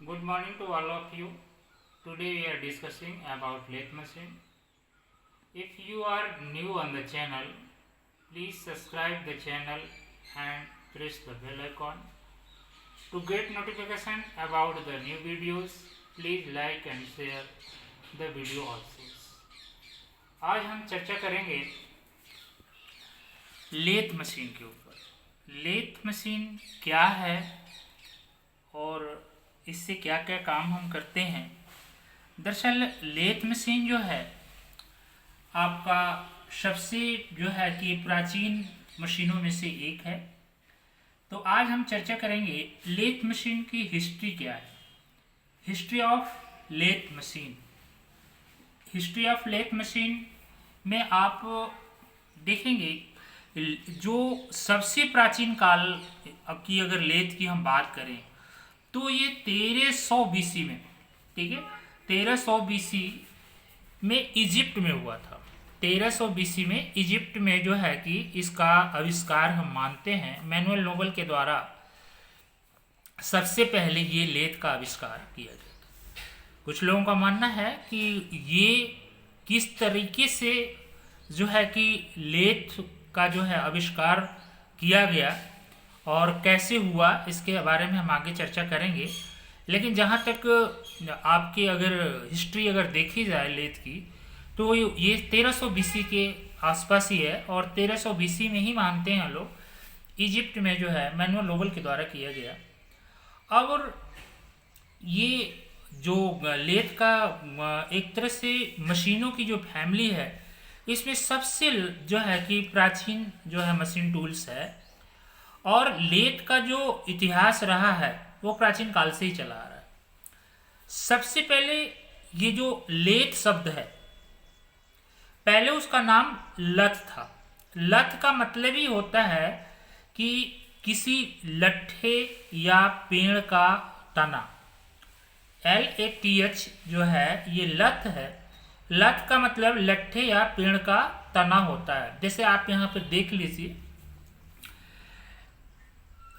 Good morning to all of you. Today we are discussing about lathe machine. If you are new on the channel, please subscribe the channel and press the bell icon. To get notification about the new videos, please like and share the video also. आज हम चर्चा करेंगे lathe machine के ऊपर। Lathe machine क्या है और इससे क्या क्या काम हम करते हैं। दरअसल लेथ मशीन जो है आपका सबसे जो है कि प्राचीन मशीनों में से एक है। तो आज हम चर्चा करेंगे लेथ मशीन की हिस्ट्री क्या है। History of lathe machine. History of lathe machine में आप देखेंगे जो सबसे प्राचीन काल की अगर लेथ की हम बात करें तो ये 1300 बीसी में, ठीक है, 1300 बीसी में इजिप्ट में हुआ था। 1300 बीसी में इजिप्ट में जो है कि इसका आविष्कार हम मानते हैं मैनुअल नोबल के द्वारा सबसे पहले ये लेथ का आविष्कार किया गया। कुछ लोगों का मानना है कि ये किस तरीके से जो है कि लेथ का जो है आविष्कार किया गया और कैसे हुआ, इसके बारे में हम आगे चर्चा करेंगे। लेकिन जहाँ तक आपकी अगर हिस्ट्री अगर देखी जाए लेथ की तो ये 1300 बीसी के आसपास ही है और 1300 बीसी में ही मानते हैं लोग इजिप्ट में जो है मैनुअल नोबल के द्वारा किया गया। और ये जो लेथ का एक तरह से मशीनों की जो फैमिली है इसमें सबसे जो है कि प्राचीन जो है मशीन टूल्स है और लेथ का जो इतिहास रहा है वो प्राचीन काल से ही चला आ रहा है। सबसे पहले ये जो लेथ शब्द है पहले उसका नाम लथ था। लथ का मतलब ही होता है कि किसी लट्ठे या पेड़ का तना। LATH जो है ये लथ है। लथ का मतलब लट्ठे या पेड़ का तना होता है। जैसे आप यहाँ पे देख लीजिए,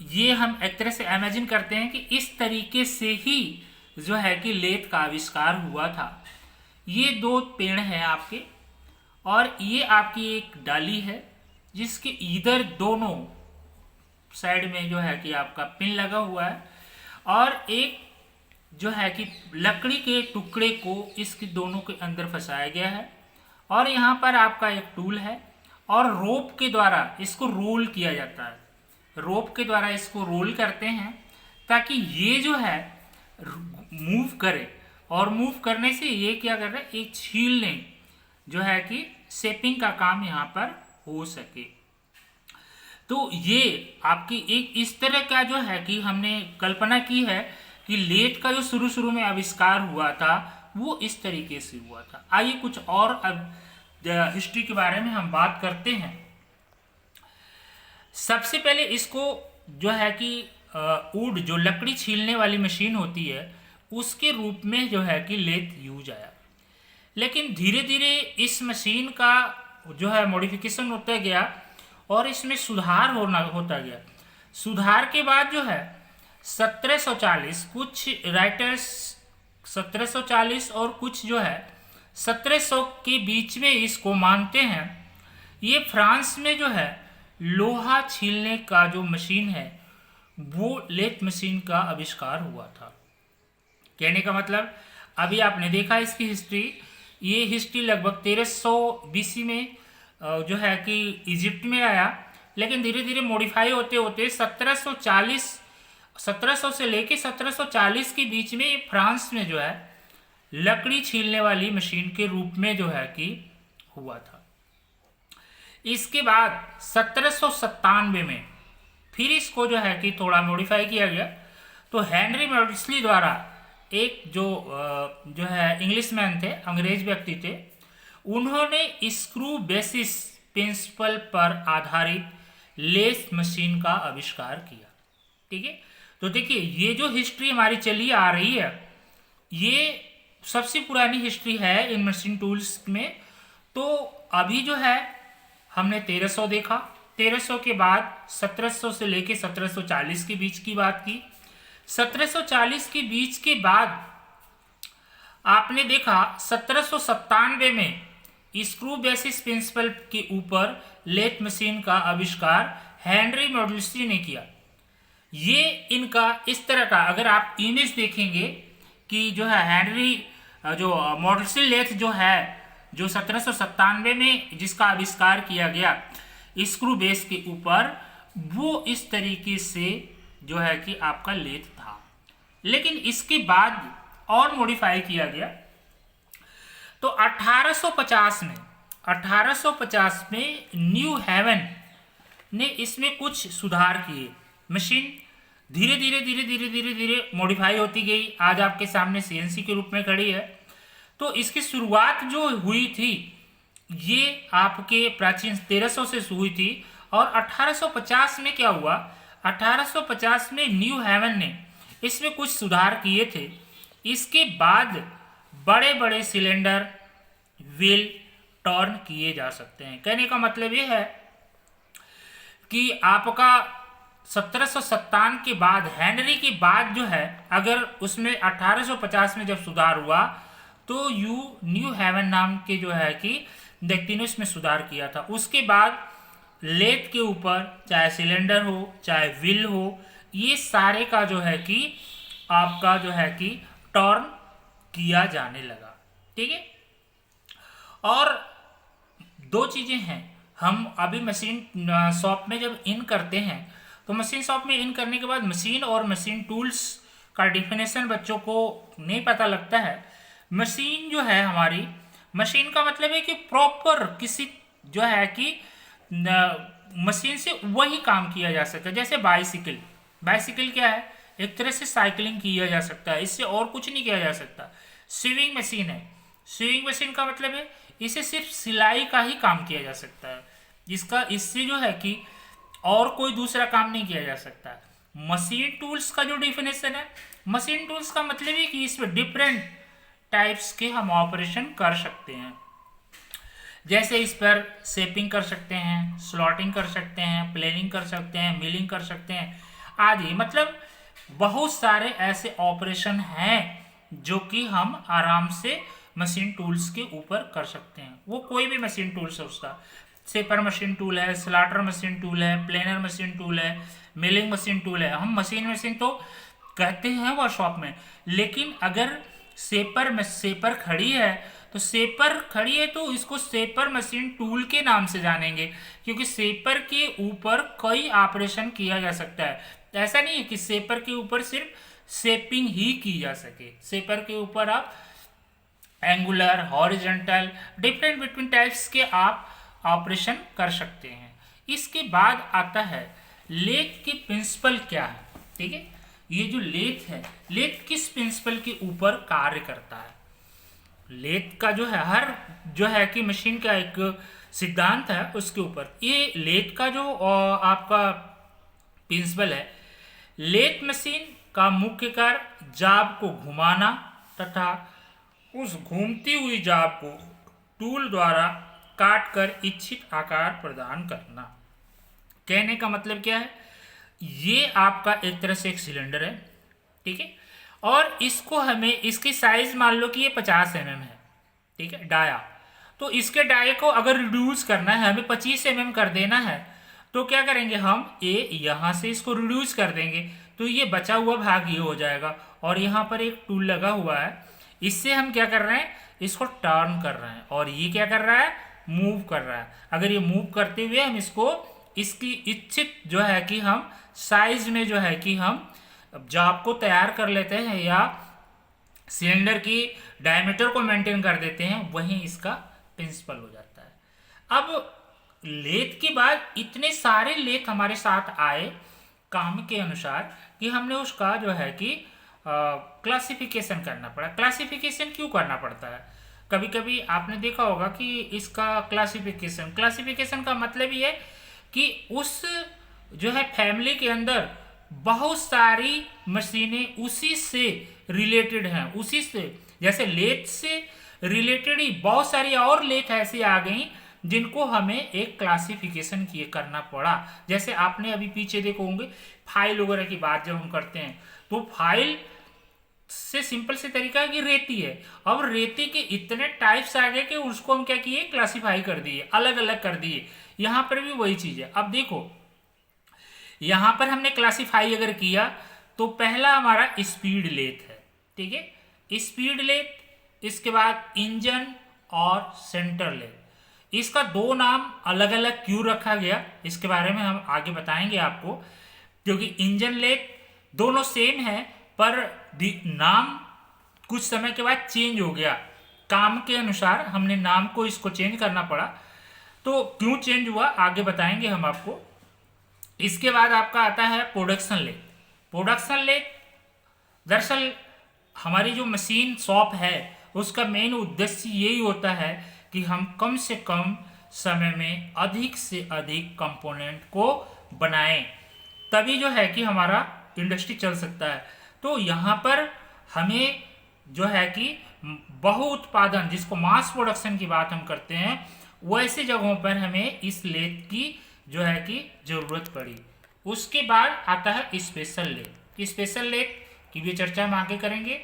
ये हम एक तरह से इमेजिन करते हैं कि इस तरीके से ही जो है कि लेथ का आविष्कार हुआ था। ये दो पेड़ हैं आपके और ये आपकी एक डाली है जिसके इधर दोनों साइड में जो है कि आपका पिन लगा हुआ है और एक जो है कि लकड़ी के टुकड़े को इसके दोनों के अंदर फंसाया गया है और यहाँ पर आपका एक टूल है और रोप के द्वारा इसको रोल किया जाता है। रोप के द्वारा इसको रोल करते हैं ताकि ये जो है मूव करे और मूव करने से ये क्या कर रहा है, एक छीलने जो है कि शेपिंग का काम यहाँ पर हो सके। तो ये आपकी एक इस तरह का जो है कि हमने कल्पना की है कि लेथ का जो शुरू शुरू में आविष्कार हुआ था वो इस तरीके से हुआ था। आइए कुछ और अब हिस्ट्री के बारे में हम बात करते हैं। सबसे पहले इसको जो है कि वुड जो लकड़ी छीलने वाली मशीन होती है उसके रूप में जो है कि लेथ यूज आया। लेकिन धीरे धीरे इस मशीन का जो है मॉडिफिकेशन होता गया और इसमें सुधार होता गया। सुधार के बाद जो है 1740 कुछ राइटर्स 1740 और कुछ जो है 1700 के बीच में इसको मानते हैं। ये फ्रांस में जो है लोहा छीलने का जो मशीन है वो लेथ मशीन का आविष्कार हुआ था। कहने का मतलब अभी आपने देखा इसकी हिस्ट्री, ये हिस्ट्री लगभग 1300 बीसी में जो है कि इजिप्ट में आया। लेकिन धीरे धीरे मॉडिफाई होते होते 1700 से लेके 1740 के बीच में ये फ्रांस में जो है लकड़ी छीलने वाली मशीन के रूप में जो है कि हुआ था। इसके बाद 1797 में फिर इसको जो है कि थोड़ा मॉडिफाई किया गया। तो हेनरी मॉडिस्ली द्वारा एक जो है इंग्लिशमैन थे, अंग्रेज व्यक्ति थे, उन्होंने स्क्रू बेसिस प्रिंसिपल पर आधारित लेथ मशीन का आविष्कार किया। ठीक है, तो देखिए ये जो हिस्ट्री हमारी चली आ रही है ये सबसे पुरानी हिस्ट्री है इन मशीन टूल्स में। तो अभी जो है हमने 1300 देखा, 1300 के बाद 1700 से लेके 1740 के बीच की बात की, 1740 के बीच के बाद आपने देखा 1797 में स्क्रू बेसिस प्रिंसिपल के ऊपर लेथ मशीन का आविष्कार हेनरी मॉडल्सी ने किया। ये इनका इस तरह का, अगर आप इमेज देखेंगे कि जो है हेनरी जो मॉडल्सी लेथ जो है, जो 1797 में जिसका आविष्कार किया गया स्क्रू बेस के ऊपर, वो इस तरीके से जो है कि आपका लेथ था। लेकिन इसके बाद और मॉडिफाई किया गया। तो 1850 में न्यू हेवन ने इसमें कुछ सुधार किए। मशीन धीरे धीरे मॉडिफाई होती गई। आज आपके सामने सीएनसी के रूप में खड़ी है। तो इसकी शुरुआत जो हुई थी ये आपके प्राचीन 1300 से हुई थी। और 1850 में क्या हुआ, 1850 में न्यू हेवन ने इसमें कुछ सुधार किए थे। इसके बाद बड़े बड़े सिलेंडर व्हील टर्न किए जा सकते हैं। कहने का मतलब ये है कि आपका 1757 के बाद, हेनरी के बाद जो है, अगर उसमें 1850 में जब सुधार हुआ तो न्यू हेवन नाम के जो है कि व्यक्ति ने इसमें सुधार किया था। उसके बाद लेथ के ऊपर चाहे सिलेंडर हो चाहे व्हील हो, ये सारे का जो है कि आपका जो है कि टर्न किया जाने लगा। ठीक है। और दो चीजें हैं, हम अभी मशीन शॉप में जब इन करते हैं तो मशीन शॉप में इन करने के बाद मशीन और मशीन टूल्स का डिफिनेशन बच्चों को नहीं पता लगता है। मशीन जो है हमारी, मशीन का मतलब है कि प्रॉपर किसी जो है कि मशीन से वही काम किया जा सके। जैसे बाइसिकल क्या है, एक तरह से साइकिलिंग किया जा सकता है, इससे और कुछ नहीं किया जा सकता। सीविंग मशीन है, सीविंग मशीन का मतलब है इसे सिर्फ सिलाई का ही काम किया जा सकता है। इससे जो है कि और कोई दूसरा काम नहीं किया जा सकता। मशीन टूल्स का जो डिफिनेशन है, मशीन टूल्स का मतलब है कि इसमें डिफरेंट टाइप्स के हम ऑपरेशन कर सकते हैं। जैसे इस पर शेपिंग कर सकते हैं, स्लॉटिंग कर सकते हैं, प्लेनिंग कर सकते हैं, मिलिंग कर सकते हैं आदि। मतलब बहुत सारे ऐसे ऑपरेशन हैं जो कि हम आराम से मशीन टूल्स के ऊपर कर सकते हैं। वो कोई भी मशीन टूल्स है, उसका शेपर मशीन टूल है, स्लाटर मशीन टूल है, प्लेनर मशीन टूल है, मिलिंग मशीन टूल है। हम मशीन तो कहते हैं वर्कशॉप में, लेकिन अगर शेपर खड़ी है तो इसको शेपर मशीन टूल के नाम से जानेंगे, क्योंकि शेपर के ऊपर कई ऑपरेशन किया जा सकता है। ऐसा नहीं है कि शेपर के ऊपर सिर्फ शेपिंग ही की जा सके। शेपर के ऊपर आप angular, horizontal, different between types के आप ऑपरेशन कर सकते हैं। इसके बाद आता है लेथ की प्रिंसिपल क्या है। ठीक है, ये जो लेथ है, लेथ किस प्रिंसिपल के ऊपर कार्य करता है। लेथ का जो है हर जो है कि मशीन का एक सिद्धांत है, उसके ऊपर ये लेथ का जो आपका प्रिंसिपल है। लेथ मशीन का मुख्य कार्य जाब को घुमाना तथा उस घूमती हुई जाब को टूल द्वारा काट कर इच्छित आकार प्रदान करना। कहने का मतलब क्या है, ये आपका एक तरह से एक सिलेंडर है। ठीक है, और इसको हमें इसकी साइज मान लो कि ये 50 mm है। ठीक है, डाया, तो इसके डाये को अगर रिड्यूस करना है, हमें 25 mm कर देना है, तो क्या करेंगे हम, यहाँ से इसको रिड्यूस कर देंगे तो ये बचा हुआ भाग ये हो जाएगा। और यहाँ पर एक टूल लगा हुआ है, इससे हम क्या कर रहे हैं, इसको टर्न कर रहे हैं, और ये क्या कर रहा है, मूव कर रहा है। अगर ये मूव करते हुए हम इसको इसकी इच्छित जो है कि हम साइज में जो है कि हम जाब को तैयार कर लेते हैं या सिलेंडर की डायमीटर को मेंटेन कर देते हैं, वहीं इसका प्रिंसिपल हो जाता है। अब लेथ के बाद इतने सारे लेथ हमारे साथ आए काम के अनुसार कि हमने उसका जो है कि क्लासिफिकेशन करना पड़ा। क्लासिफिकेशन क्यों करना पड़ता है, कभी कभी आपने देखा होगा कि इसका क्लासिफिकेशन का मतलब ये है कि उस जो है फैमिली के अंदर बहुत सारी मशीनें उसी से रिलेटेड हैं, उसी से जैसे लेथ से रिलेटेड ही बहुत सारी और लेथ ऐसी आ गई जिनको हमें एक क्लासिफिकेशन किए करना पड़ा। जैसे आपने अभी पीछे देखो होंगे फाइल वगैरह की बात जब हम करते हैं तो फाइल से सिंपल से तरीका है कि रेती है। अब रेती के इतने टाइप्स आ गए कि उसको हम क्या किए, क्लासिफाई कर दिए, अलग अलग कर दिए। यहां पर भी वही चीज है। अब देखो यहां पर हमने क्लासिफाई अगर किया तो पहला हमारा स्पीड लेथ है, ठीक है, स्पीड लेथ। इसके बाद इंजन और सेंटर लेथ। इसका दो नाम अलग अलग क्यों रखा गया इसके बारे में हम आगे बताएंगे आपको, क्योंकि इंजन लेथ दोनों सेम है पर नाम कुछ समय के बाद चेंज हो गया, काम के अनुसार हमने नाम को इसको चेंज करना पड़ा। तो क्यों चेंज हुआ आगे बताएंगे हम आपको। इसके बाद आपका आता है प्रोडक्शन लेथ। प्रोडक्शन लेथ दरअसल हमारी जो मशीन शॉप है उसका मेन उद्देश्य यही होता है कि हम कम से कम समय में अधिक से अधिक कंपोनेंट को बनाएं, तभी जो है कि हमारा इंडस्ट्री चल सकता है। तो यहाँ पर हमें जो है कि बहु उत्पादन, जिसको मास प्रोडक्शन की बात हम करते हैं, वैसे जगहों पर हमें इस लेथ की जो है कि जरूरत पड़ी। उसके बाद आता है स्पेशल लेथ। स्पेशल लेथ की भी चर्चा हम आगे करेंगे।